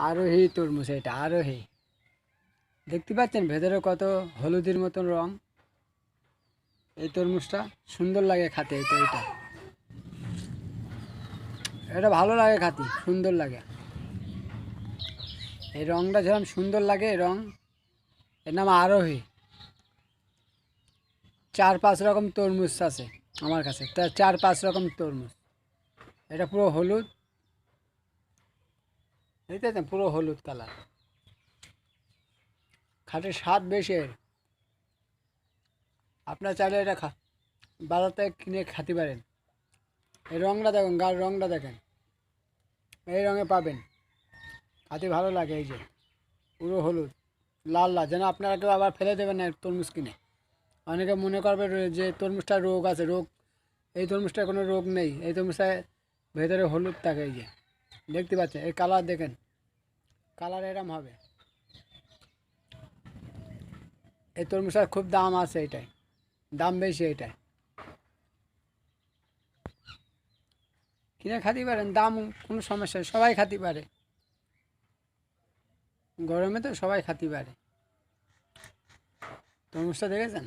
আরোহী তরমুজ, এটা আরোহী। দেখতে পাচ্ছেন ভেতরে কত হলুদের মতন রং। এই তরমুজটা সুন্দর লাগে খেতে। এটা এটা ভালো লাগে খেতে, সুন্দর লাগে। এই রংটা যেরকম সুন্দর লাগে, এই রং, এর নাম আরোহী। 4-5 রকম তরমুজ আছে আমার কাছে, তা 4-5 রকম তরমুজ। এটা পুরো হলুদ, দেখতেছেন পুরো হলুদ কালার। খাটের স্বাদ বেশি এর। আপনার চাইলে এটা বাজার থেকে কিনে খেতে পারেন। এই রংটা দেখুন, গার রংটা দেখেন, এই রঙে পাবেন, খেতে ভালো লাগে। এই যে পুরো হলুদ, লাল লাল, যেন আপনারা কেউ আবার ফেলে দেবেন না তরমুজ কিনে। অনেকে মনে করবে যে তরমুজটার রোগ আছে, রোগ, এই তরমুজটার কোনো রোগ নেই। এই তরমুজটায় ভেতরে হলুদ থাকে। এই যে দেখতে পাচ্ছেন, এই কালার দেখেন, কালার এরম হবে। এই তরমুজটার খুব দাম আছে, এটাই দাম বেশি। এটাই কিনে খেতে পারেন, দাম কোনো সমস্যা নেই, সবাই খেতে পারে। গরমে তো সবাই খেতে পারে। তরমুজটা দেখেছেন।